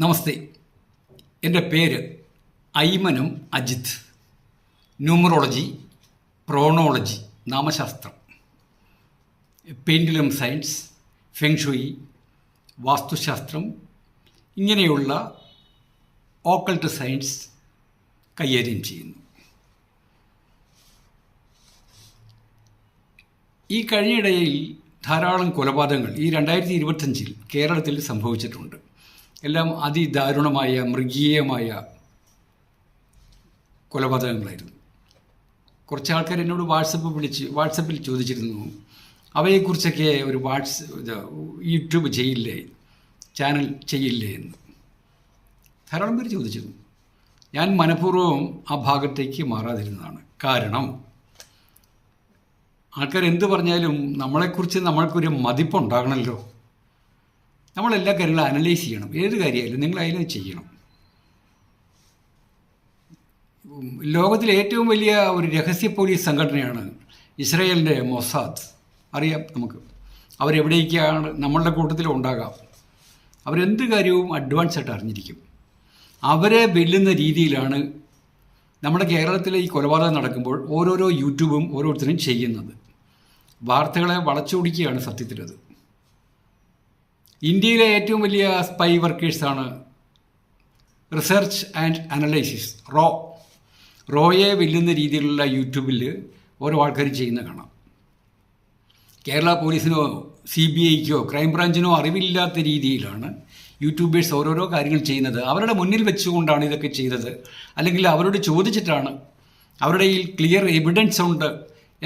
നമസ്തേ. എൻ്റെ പേര് ഐമനം അജിത്ത്. ന്യൂമറോളജി, പ്രോണോളജി, നാമശാസ്ത്രം, പെൻഡുലം സയൻസ്, ഫെങ്ഷുയി, വാസ്തുശാസ്ത്രം ഇങ്ങനെയുള്ള ഓക്കൾട്ട് സയൻസ് കൈകാര്യം ചെയ്യുന്നു. ഈ കഴിഞ്ഞിടയിൽ ധാരാളം കൊലപാതകങ്ങൾ ഈ 2025 കേരളത്തിൽ സംഭവിച്ചിട്ടുണ്ട്. എല്ലാം അതിദാരുണമായ മൃഗീയമായ കൊലപാതകങ്ങളായിരുന്നു. കുറച്ച് ആൾക്കാർ എന്നോട് വാട്സപ്പിൽ ചോദിച്ചിരുന്നു, അവയെക്കുറിച്ചൊക്കെ ഒരു യൂട്യൂബ് ചെയ്യില്ലേ, ചാനൽ ചെയ്യില്ലേ എന്ന് ധാരാളം പേര് ചോദിച്ചിരുന്നു. ഞാൻ മനഃപൂർവ്വം ആ ഭാഗത്തേക്ക് മാറാതിരുന്നതാണ്. കാരണം ആൾക്കാർ എന്ത് പറഞ്ഞാലും നമ്മളെക്കുറിച്ച് നമ്മൾക്കൊരു മതിപ്പുണ്ടാകണമല്ലോ. നമ്മളെല്ലാ കാര്യങ്ങളും അനലൈസ് ചെയ്യണം. ഏത് കാര്യമായാലും നിങ്ങളതിലും ചെയ്യണം. ലോകത്തിലെ ഏറ്റവും വലിയ ഒരു രഹസ്യ പോലീസ് സംഘടനയാണ് ഇസ്രായേലിൻ്റെ മൊസാദ്. അറിയാം നമുക്ക്. അവരെവിടേക്കാണ് നമ്മളുടെ കൂട്ടത്തിലും ഉണ്ടാകാം. അവരെന്ത് കാര്യവും അഡ്വാൻസ് ആയിട്ട് അറിഞ്ഞിരിക്കും. അവരെ വെല്ലുന്ന രീതിയിലാണ് നമ്മുടെ കേരളത്തിലെ ഈ കൊലപാതകം നടക്കുമ്പോൾ ഓരോരോ യൂട്യൂബും ഓരോരുത്തരും ചെയ്യുന്നത്. വാർത്തകളെ വളച്ചൊടിക്കുകയാണ് സത്യത്തിലത്. ഇന്ത്യയിലെ ഏറ്റവും വലിയ സ്പൈ വർക്കേഴ്സാണ് റിസർച്ച് ആൻഡ് അനലൈസിസ് റോയെ വെല്ലുന്ന രീതിയിലുള്ള യൂട്യൂബിൽ ഓരോ ആൾക്കാർ ചെയ്യുന്ന കാണാം. കേരള പോലീസിനോ CBIക്കോ ക്രൈംബ്രാഞ്ചിനോ അറിവില്ലാത്ത രീതിയിലാണ് യൂട്യൂബേഴ്സ് ഓരോരോ കാര്യങ്ങൾ ചെയ്യുന്നത്. അവരുടെ മുന്നിൽ വെച്ചുകൊണ്ടാണ് ഇതൊക്കെ ചെയ്തത്, അല്ലെങ്കിൽ അവരോട് ചോദിച്ചിട്ടാണ്, അവരുടെ ഈ ക്ലിയർ എവിഡൻസ് ഉണ്ട്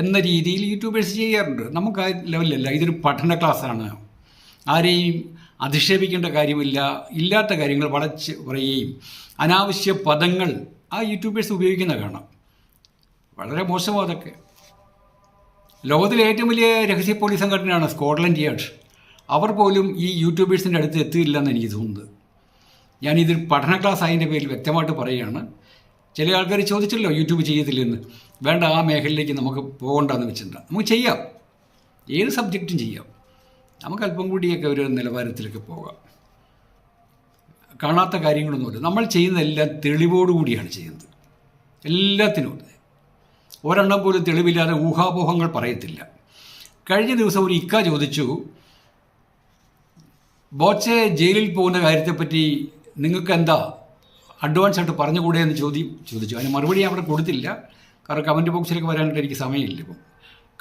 എന്ന രീതിയിൽ യൂട്യൂബേഴ്സ് ചെയ്യാറുണ്ട്. നമുക്ക് ആ ലെവലിലല്ല. ഇതൊരു പഠന ക്ലാസ്സാണ്. ആരെയും അധിക്ഷേപിക്കേണ്ട കാര്യമില്ല. ഇല്ലാത്ത കാര്യങ്ങൾ വളച്ച് പറയുകയും അനാവശ്യ പദങ്ങൾ ആ യൂട്യൂബേഴ്സ് ഉപയോഗിക്കുന്ന കാണാം. വളരെ മോശമാണ് അതൊക്കെ. ലോകത്തിലെ ഏറ്റവും വലിയ രഹസ്യ പോലീസ് സംഘടനയാണ് സ്കോട്ട്ലൻഡ് യാർഡ്. അവർ പോലും ഈ യൂട്യൂബേഴ്സിൻ്റെ അടുത്ത് എത്തിയില്ലെന്ന് എനിക്ക് തോന്നുന്നത്. ഞാനിതൊരു പഠന ക്ലാസ് അതിൻ്റെ പേരിൽ വ്യക്തമായിട്ട് പറയുകയാണ്. ചില ആൾക്കാർ ചോദിച്ചല്ലോ യൂട്യൂബ് ചെയ്യത്തില്ലെന്ന്. വേണ്ട, ആ മേഖലയിലേക്ക് നമുക്ക് പോകണ്ടെന്ന് വെച്ചിട്ടുണ്ട്. നമുക്ക് ചെയ്യാം, ഏത് സബ്ജക്റ്റും ചെയ്യാം. നമുക്ക് അല്പം കൂടിയൊക്കെ ഒരു നിലവാരത്തിലേക്ക് പോകാം. കാണാത്ത കാര്യങ്ങളൊന്നുമില്ല. നമ്മൾ ചെയ്യുന്നതെല്ലാം തെളിവോടുകൂടിയാണ് ചെയ്യുന്നത്. എല്ലാത്തിനും ഒരെണ്ണം പോലും തെളിവില്ലാതെ ഊഹാപോഹങ്ങൾ പറയത്തില്ല. കഴിഞ്ഞ ദിവസം ഒരു ഇക്ക ചോദിച്ചു, ബോച്ചെ ജയിലിൽ പോകുന്ന കാര്യത്തെപ്പറ്റി നിങ്ങൾക്ക് എന്താ അഡ്വാൻസ് ആയിട്ട് പറഞ്ഞുകൂടെ എന്ന് ചോദിച്ചു. അതിന് മറുപടി അവിടെ കൊടുത്തില്ല. കാരണം കമൻറ്റ് ബോക്സിലേക്ക് വരാനായിട്ട് എനിക്ക് സമയമില്ല. ഇപ്പം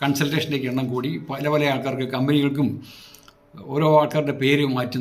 കൺസൾട്ടേഷൻ്റെയൊക്കെ എണ്ണം കൂടി പല ആൾക്കാർക്ക്, കമ്പനികൾക്കും ഓരോ ആൾക്കാരുടെ പേര് മാറ്റുന്നു.